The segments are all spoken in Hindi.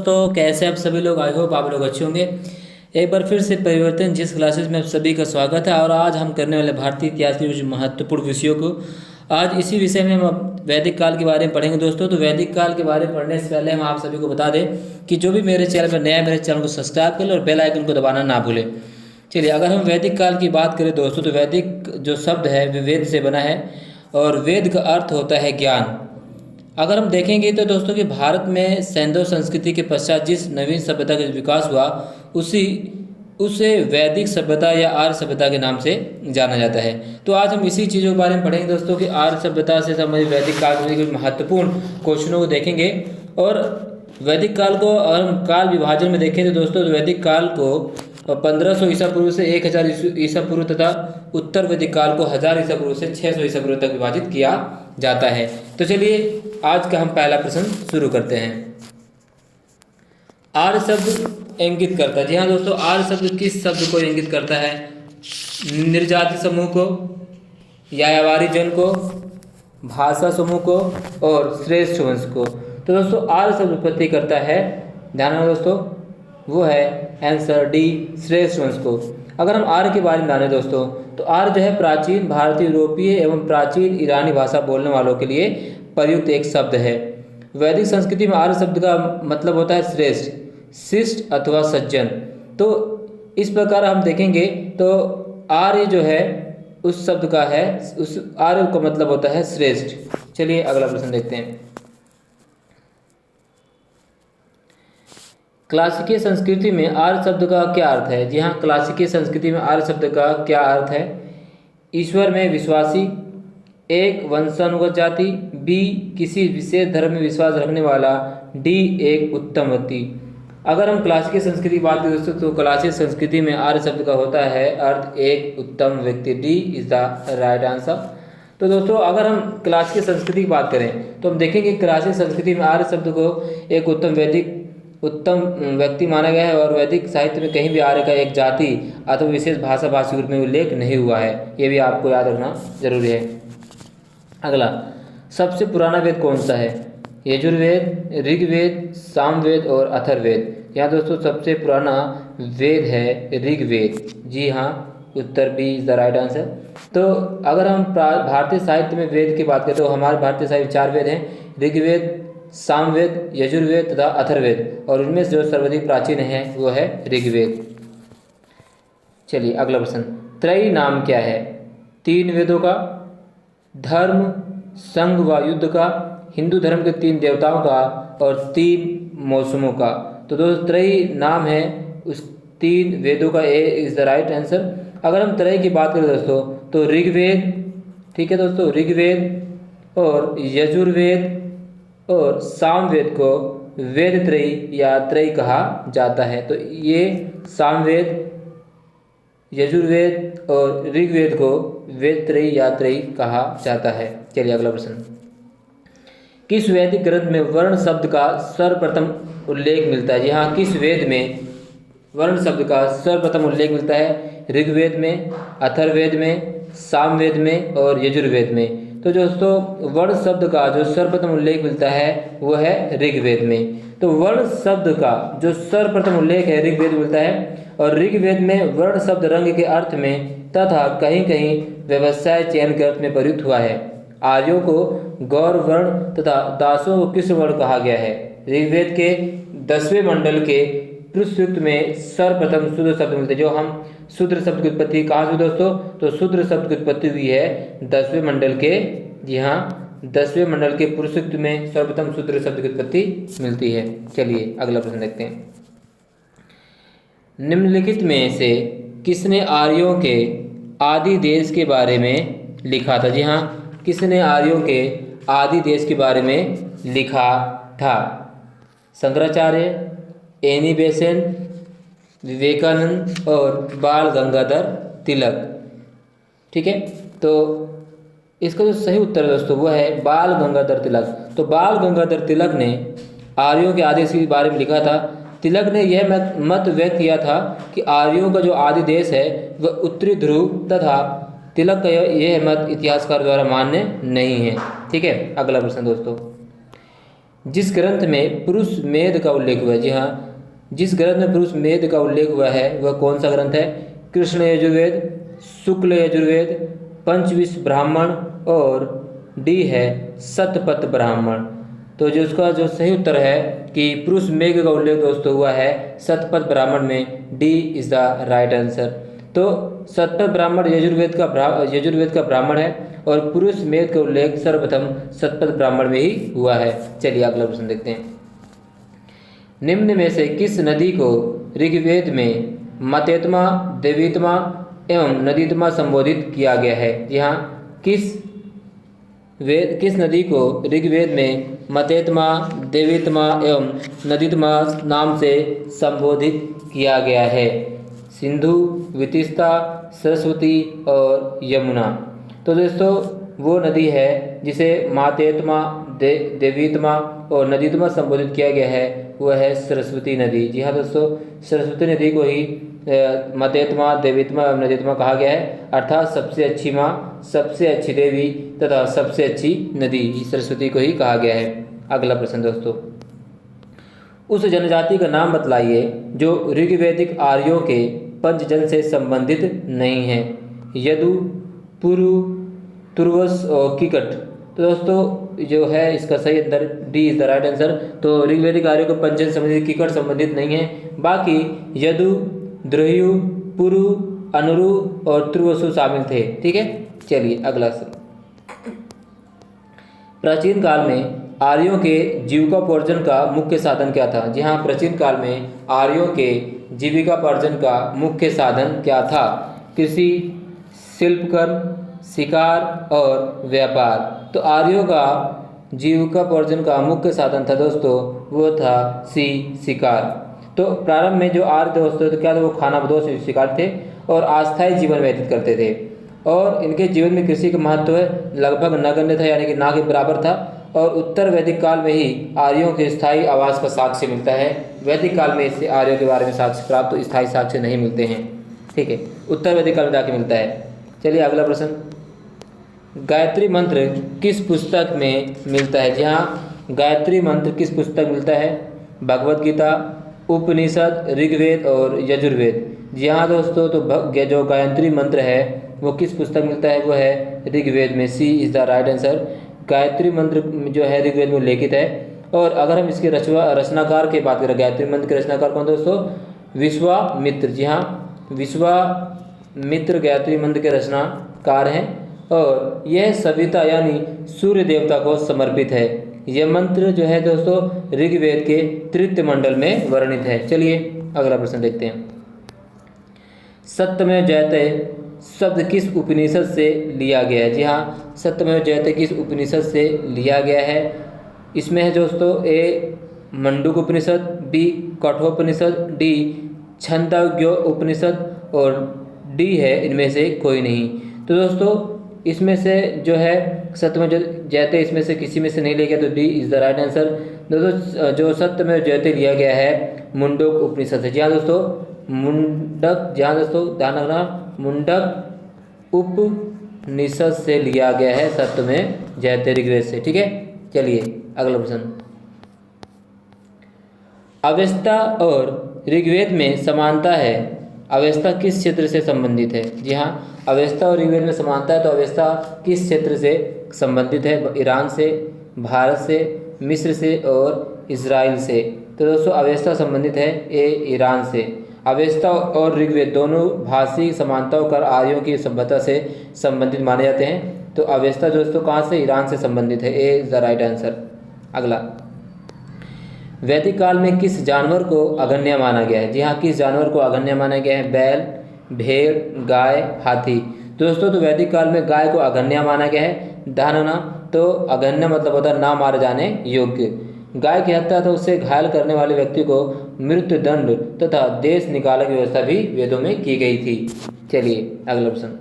तो कैसे आप सभी लोग, आई होप आप लोग अच्छे होंगे। एक बार फिर से परिवर्तन जिस क्लासेस में आप सभी का स्वागत है। और आज हम करने वाले भारतीय इतिहास के कुछ महत्वपूर्ण विषयों को, आज इसी विषय में हम वैदिक काल के बारे में पढ़ेंगे दोस्तों। तो वैदिक काल के बारे में पढ़ने से पहले हम आप सभी को बता दें कि जो भी मेरे चैनल पर नया है, मेरे चैनल को सब्सक्राइब कर लें और बेल आइकन को दबाना ना भूलें। चलिए, अगर हम वैदिक काल की बात करें दोस्तों, तो वैदिक जो शब्द है वे वेद से बना है और वेद का अर्थ होता है ज्ञान। अगर हम देखेंगे तो दोस्तों कि भारत में सैंधव संस्कृति के पश्चात जिस नवीन सभ्यता का विकास हुआ उसे वैदिक सभ्यता या आर्य सभ्यता के नाम से जाना जाता है। तो आज हम इसी चीज़ों के बारे में पढ़ेंगे दोस्तों कि आर्य सभ्यता से संबंधित वैदिक काल के कुछ महत्वपूर्ण क्वेश्चनों को देखेंगे। और वैदिक काल को अगर हम काल विभाजन में देखें तो दोस्तों, वैदिक काल को 1500 ईसा पूर्व से 1000 ईसा पूर्व तथा उत्तर वैदिक काल को 1000 ईसा पूर्व से 600 ईसा पूर्व तक विभाजित किया जाता है। तो चलिए आज का हम पहला प्रश्न शुरू करते हैं। आर्य शब्द इंगित करता है। जी हाँ दोस्तों, आर्य शब्द किस शब्द को इंगित करता है? निर्जाति समूह को, यायावरी जन को, भाषा समूह को और श्रेष्ठ वंश को। तो दोस्तों आर्य शब्द उत्पत्ति करता है, ध्यान रखना दोस्तों, वो है आंसर डी, श्रेष्ठ वंश को। अगर हम आर्य के बारे में जाने दोस्तों, तो आर्य जो है प्राचीन भारतीय, यूरोपीय एवं प्राचीन ईरानी भाषा बोलने वालों के लिए प्रयुक्त एक शब्द है। वैदिक संस्कृति में आर्य शब्द का मतलब होता है श्रेष्ठ, शिष्ट अथवा सज्जन। तो इस प्रकार हम देखेंगे तो आर्य जो है उस शब्द का है, उस आर्य का मतलब होता है श्रेष्ठ। चलिए अगला प्रश्न देखते हैं। क्लासिकीय संस्कृति में आर्य शब्द का क्या अर्थ है? जी हाँ, क्लासिकीय संस्कृति में आर्य शब्द का क्या अर्थ है? ईश्वर में विश्वासी, एक वंशानुगत जाति, बी किसी विशेष धर्म में विश्वास रखने वाला, डी एक उत्तम व्यक्ति। अगर हम क्लासिकल संस्कृति की बात करें दोस्तों, तो क्लासिकल संस्कृति में आर्य शब्द का होता है अर्थ एक उत्तम व्यक्ति। D is the right answer. तो दोस्तों अगर हम क्लासिकल संस्कृति की बात करें तो हम देखेंगे क्लासिकल संस्कृति में आर्य शब्द को एक उत्तम व्यक्ति माना गया है और वैदिक साहित्य में कहीं भी आर्य का एक जाति अथवा विशेष भाषा भाषी रूप में उल्लेख नहीं हुआ है। ये भी आपको याद रखना जरूरी है। अगला, सबसे पुराना वेद कौन सा है? यजुर्वेद, ऋग्वेद, सामवेद और अथर्ववेद। यहाँ दोस्तों सबसे पुराना वेद है ऋग्वेद। जी हाँ, उत्तर B is the right answer. तो अगर हम भारतीय साहित्य में वेद की बात करें तो हमारे भारतीय साहित्य 4 वेद हैं, ऋग्वेद, सामवेद, यजुर्वेद तथा अथर्ववेद, और उनमें से जो सर्वाधिक प्राचीन है वो है ऋग्वेद। चलिए अगला प्रश्न, त्रयी नाम क्या है? 3 वेदों का, धर्म, संघ व युद्ध का, हिंदू धर्म के 3 देवताओं का और 3 मौसमों का। तो दोस्तों त्रयी नाम है उस 3 वेदों का, ए इज द राइट आंसर। अगर हम त्रय की बात करें दोस्तों तो ऋग्वेद, ठीक है दोस्तों, ऋग्वेद और यजुर्वेद और सामवेद को वेद त्रयी या त्रयी कहा जाता है। तो ये सामवेद, यजुर्वेद और ऋग्वेद को वेद त्रयी या त्रयी कहा जाता है। चलिए अगला प्रश्न, किस वैदिक ग्रंथ में वर्ण शब्द का सर्वप्रथम उल्लेख मिलता है? यहाँ किस वेद में वर्ण शब्द का सर्वप्रथम उल्लेख मिलता है? ऋग्वेद में, अथर्ववेद में, सामवेद में और यजुर्वेद में। तो दोस्तों वर्ण शब्द का जो सर्वप्रथम उल्लेख मिलता है वो है ऋग्वेद में। तो वर्ण शब्द का जो सर्वप्रथम उल्लेख है ऋग्वेद मिलता है, और ऋग्वेद में वर्ण शब्द रंग के अर्थ में तथा कहीं कहीं व्यवसाय चयन के अर्थ में प्रयुक्त हुआ है। आर्यों को गौर वर्ण तथा दासों को कृष्ण वर्ण कहा गया है। ऋग्वेद के 10वें मंडल के पुरुषसूक्त में सर्वप्रथम शूद्र शब्द मिलते हैं। जो हम शूद्र शब्द की उत्पत्ति कहाँ से दोस्तों? तो शूद्र शब्द की उत्पत्ति हुई है 10वें मंडल के, जी हाँ, 10वें मंडल के पुरुषसूक्त में सर्वप्रथम शूद्र शब्द की उत्पत्ति मिलती है। चलिए अगला प्रश्न देखते हैं। निम्नलिखित में से किसने आर्यों के आदि देश के बारे में लिखा था? जी हाँ, किसने आर्यों के आदि देश के बारे में लिखा था? शंकराचार्य, एनी बेसेंट, विवेकानंद और बाल गंगाधर तिलक। ठीक है, तो इसका जो सही उत्तर है दोस्तों वो है बाल गंगाधर तिलक। तो बाल गंगाधर तिलक ने आर्यों के आदि देश के बारे में लिखा था। तिलक ने यह मत व्यक्त किया था कि आर्यों का जो आदि देश है वह उत्तरी ध्रुव, तथा तिलक का यह मत इतिहासकार द्वारा मान्य नहीं है। ठीक है, अगला प्रश्न दोस्तों, जिस ग्रंथ में पुरुष मेद का उल्लेख हुआ है, जी हाँ, जिस ग्रंथ में पुरुष मेद का उल्लेख हुआ है वह कौन सा ग्रंथ है? कृष्ण यजुर्वेद, शुक्ल यजुर्वेद, पंचविंश ब्राह्मण और डी है शतपथ ब्राह्मण। तो जो उसका जो सही उत्तर है कि पुरुष मेघ का उल्लेख दोस्तों हुआ है शतपथ ब्राह्मण में, D is the right answer. तो शतपथ ब्राह्मण यजुर्वेद का ब्राह्मण है और पुरुष मेघ का उल्लेख सर्वप्रथम शतपथ ब्राह्मण में ही हुआ है। चलिए अगला प्रश्न देखते हैं। निम्न में से किस नदी को ऋग्वेद में मतेत्मा, देवीत्मा एवं नदीत्मा संबोधित किया गया है? जी हाँ, किस नदी को ऋग्वेद में मतेत्मा, देवीत्मा एवं नदीत्मा नाम से संबोधित किया गया है? सिंधु, वितिस्ता, सरस्वती और यमुना। तो दोस्तों वो नदी है जिसे मातेत्मा, देवीत्मा और नदीत्मा संबोधित किया गया है, वह है सरस्वती नदी। जी हाँ दोस्तों, सरस्वती नदी को ही मतेत्मा, देवीत्मा एवं नदीत्मा कहा गया है, अर्थात सबसे अच्छी माँ, सबसे अच्छी देवी तथा सबसे अच्छी नदी सरस्वती को ही कहा गया है। अगला प्रश्न दोस्तों, उस जनजाति का नाम बतलाइए जो ऋग्वैदिक आर्यों के पंचजन से संबंधित नहीं है? यदु, पुरु, तुर्वस और किकट। तो दोस्तों जो है इसका सही उत्तर D is the right answer. तो ऋग्वैदिक आर्यों को पंचजन संबंधित, किकट संबंधित नहीं है। बाकी यदु, द्रह्यु, पुरु, अनुरु और तुर्वसु शामिल थे। ठीक है, चलिए अगला सवाल। प्राचीन काल में आर्यों के जीविकोपार्जन का मुख्य साधन क्या था? जी हाँ, प्राचीन काल में आर्यों के जीविकोपार्जन का मुख्य साधन क्या था? कृषि, शिल्पकर्म, शिकार और व्यापार। तो आर्यों का जीविकोपार्जन का मुख्य साधन था दोस्तों, वो था शिकार। तो प्रारंभ में जो आर्य दोस्तों तो क्या था, वो खानाबदोश शिकार थे और अस्थायी जीवन व्यतीत करते थे और इनके जीवन में कृषि का महत्व लगभग नगण्य था, यानी कि ना के बराबर था। और उत्तर वैदिक काल में ही आर्यों के स्थायी आवास का साक्ष्य मिलता है। वैदिक काल में इससे आर्यों के बारे में साक्ष्य प्राप्त, तो स्थायी साक्ष्य नहीं मिलते हैं। ठीक है, उत्तर वैदिक काल में जाके मिलता है। चलिए अगला प्रश्न, गायत्री मंत्र किस पुस्तक में मिलता है? जी हाँ, गायत्री मंत्र किस पुस्तक मिलता है? भगवद गीता, उपनिषद, ऋग्वेद और यजुर्वेद। जी हाँ दोस्तों, तो जो गायत्री मंत्र है वो किस पुस्तक मिलता है? वो है ऋग्वेद में, C is the right answer. Gayatri Mantra जो है ऋग्वेद में उल्लेखित है। और अगर हम इसके रचनाकार की बात करें, गायत्री मंत्र के रचनाकार कौन दोस्तों? विश्वामित्र। जी हाँ, विश्वामित्र गायत्री मंत्र के रचनाकार हैं और यह सविता यानी सूर्य देवता को समर्पित है। यह मंत्र जो है दोस्तों ऋग्वेद के तृतीय मंडल में वर्णित है। चलिए अगला प्रश्न देखते हैं। सत्यमेव जयते शब्द किस उपनिषद से लिया गया है? जी हाँ, सत्यमेव जयते किस उपनिषद से लिया गया है? इसमें है दोस्तों ए मंडूक उपनिषद, बी कठोपनिषद, डी छंदोग्य उपनिषद और डी है इनमें से कोई नहीं। तो दोस्तों इसमें से जो है सत्यमेव जयते इसमें से किसी में से नहीं लिया गया, तो D is the right answer. दोस्तों जो सत्यमेव जयते लिया गया है मुंडक उपनिषद से। जी हाँ दोस्तों, मुंडक, जहाँ दोस्तों ध्यान रखना, मुंडक उपनिषद से लिया गया है सत्यमेव जयते ऋग्वेद से। ठीक है, चलिए अगला प्रश्न, अवेस्ता और ऋग्वेद में समानता है, अवेस्ता किस क्षेत्र से संबंधित है? जी हाँ, अवेस्ता और ऋग्वेद में समानता है, तो अवेस्ता किस क्षेत्र से संबंधित है? ईरान से, भारत से, मिस्र से और इजराइल से। तो दोस्तों अवेस्ता संबंधित है ए ईरान से। अवेस्ता और ऋग्वेद दोनों भाषी समानताओं कर आर्यों की सभ्यता से संबंधित माने जाते हैं। तो अवेस्ता दोस्तों कहाँ से? ईरान से संबंधित है, ए इज द राइट आंसर। अगला, वैदिक काल में किस जानवर को अगण्य माना गया है? जी हाँ, किस जानवर को अगण्य माना गया है? बैल, भेड़, गाय, हाथी। दोस्तों तो वैदिक काल में गाय को अगण्य माना गया है। ध्यान रखना, तो अगण्य मतलब होता है ना मारे जाने योग्य। गाय की हत्या तो उससे घायल करने वाले व्यक्ति को मृत्यु दंड तथा देश निकालने की व्यवस्था भी वेदों में की गई थी। चलिए अगला प्रश्न,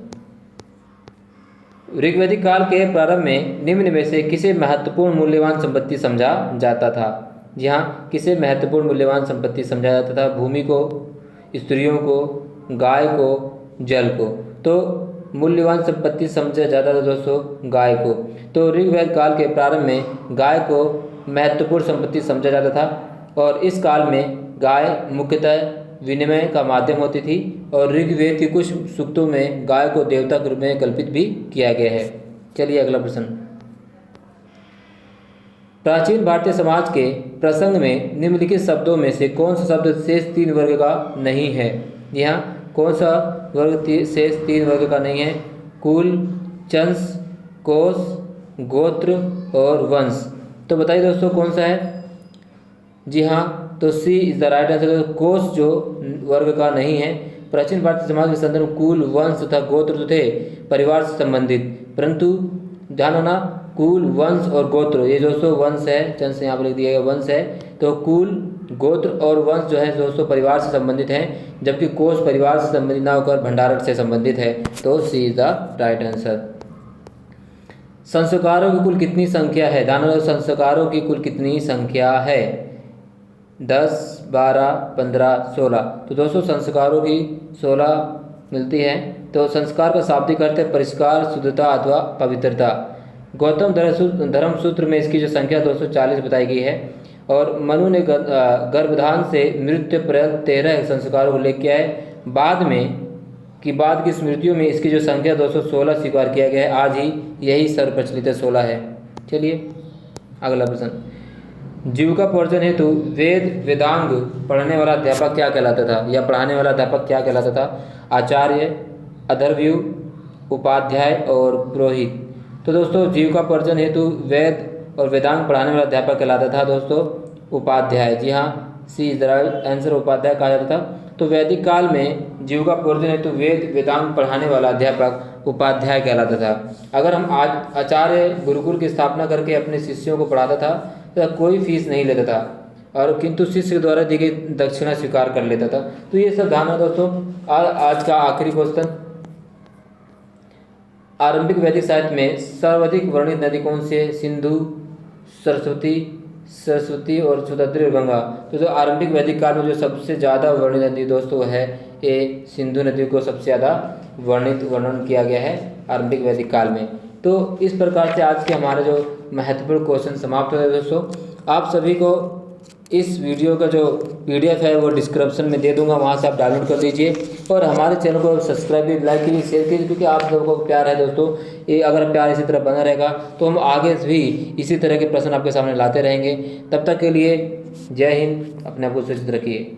ऋग्वैदिक काल के प्रारंभ में निम्न में से किसे महत्वपूर्ण मूल्यवान संपत्ति समझा जाता था? जी हाँ, किसे महत्वपूर्ण मूल्यवान संपत्ति समझा जाता था? भूमि को, स्त्रियों को, गाय को, जल को। तो मूल्यवान संपत्ति समझा जाता था दोस्तों गाय को। तो ऋग्वेद काल के प्रारंभ में गाय को महत्वपूर्ण संपत्ति समझा जाता था और इस काल में गाय मुख्यतः विनिमय का माध्यम होती थी और ऋग्वेद के कुछ सूक्तों में गाय को देवता के रूप में कल्पित भी किया गया है। चलिए अगला प्रश्न। प्राचीन भारतीय समाज के प्रसंग में निम्नलिखित शब्दों में से कौन सा शब्द शेष 3 वर्ग का नहीं है? जी हाँ, कौन सा वर्ग शेष 3 वर्ग का नहीं है? कुल, चंस, कोश, गोत्र और वंश। तो बताइए दोस्तों कौन सा है? जी हाँ, तो सी इज द राइट आंसर। कोश जो वर्ग का नहीं है। प्राचीन भारतीय समाज के संदर्भ में कुल, वंश तथा गोत्र जो थे परिवार से संबंधित, परंतु ध्यान होना कुल, वंश और गोत्र, ये दोस्तों वंश है, चंस यहाँ पर लिख दिया गया वंश है। तो कुल, गोत्र और वंश जो है दोस्तों परिवार से संबंधित हैं, जबकि कोश परिवार से संबंधित ना होकर भंडारण से संबंधित है। तो सी इज द राइट आंसर। संस्कारों की कुल कितनी संख्या है? ध्यान, संस्कारों की कुल कितनी संख्या है? 10, 12, 15, 16। तो दोस्तों संस्कारों की 16 मिलती है। तो संस्कार का शाब्दिक अर्थ है परिष्कार, शुद्धता अथवा पवित्रता। गौतम धर्म सूत्र में इसकी जो संख्या 240 बताई गई है और मनु ने गर्भधान से मृत्यु पर्यंत 13 संस्कारों को उल्लेख किया है। बाद की स्मृतियों में इसकी जो संख्या 216 स्वीकार किया गया है। आज ही यही सर्वप्रचलित 16 है। चलिए अगला प्रश्न। जीविकोपार्जन हेतु वेद वेदांग पढ़ने वाला अध्यापक क्या कहलाता था या पढ़ाने वाला अध्यापक क्या कहलाता था? आचार्य, अधर्व्यु, उपाध्याय और पुरोहित। तो दोस्तों जीविकोपार्जन हेतु वेद और वेदांग पढ़ाने वाला अध्यापक कहलाता था दोस्तों उपाध्याय। जी हाँ, C is the right answer, उपाध्याय कहा जाता था। तो वैदिक काल में जीविकोपार्जन हेतु वेद वेदांग पढ़ाने वाला अध्यापक उपाध्याय कहलाता था। अगर हम आज आचार्य गुरुकुल की स्थापना करके अपने शिष्यों को पढ़ाता था तो कोई फीस नहीं लेता था और किंतु शिष्य के द्वारा दी गई दक्षिणा स्वीकार कर लेता था। तो ये सब ध्यान है दोस्तों। आज का आखिरी क्वेश्चन, आरंभिक वैदिक साहित्य में सर्वाधिक वर्णित नदी कौन सी है? सिंधु, सरस्वती और सुतद्री और गंगा। तो जो आरंभिक वैदिक काल में जो सबसे ज़्यादा वर्णित नदी दोस्तों है ये सिंधु नदी को सबसे ज़्यादा वर्णन किया गया है आरंभिक वैदिक काल में। तो इस प्रकार से आज के हमारे जो महत्वपूर्ण क्वेश्चन समाप्त हुए दोस्तों। आप सभी को इस वीडियो का जो PDF है वो डिस्क्रिप्शन में दे दूंगा, वहाँ से आप डाउनलोड कर लीजिए और हमारे चैनल को सब्सक्राइब भी, लाइक कीजिए, शेयर कीजिए, क्योंकि आप लोगों को प्यार है दोस्तों। ये अगर प्यार इसी तरह बना रहेगा तो हम आगे भी इसी तरह के प्रश्न आपके सामने लाते रहेंगे। तब तक के लिए जय हिंद, अपने आप को सुरक्षित रखिए।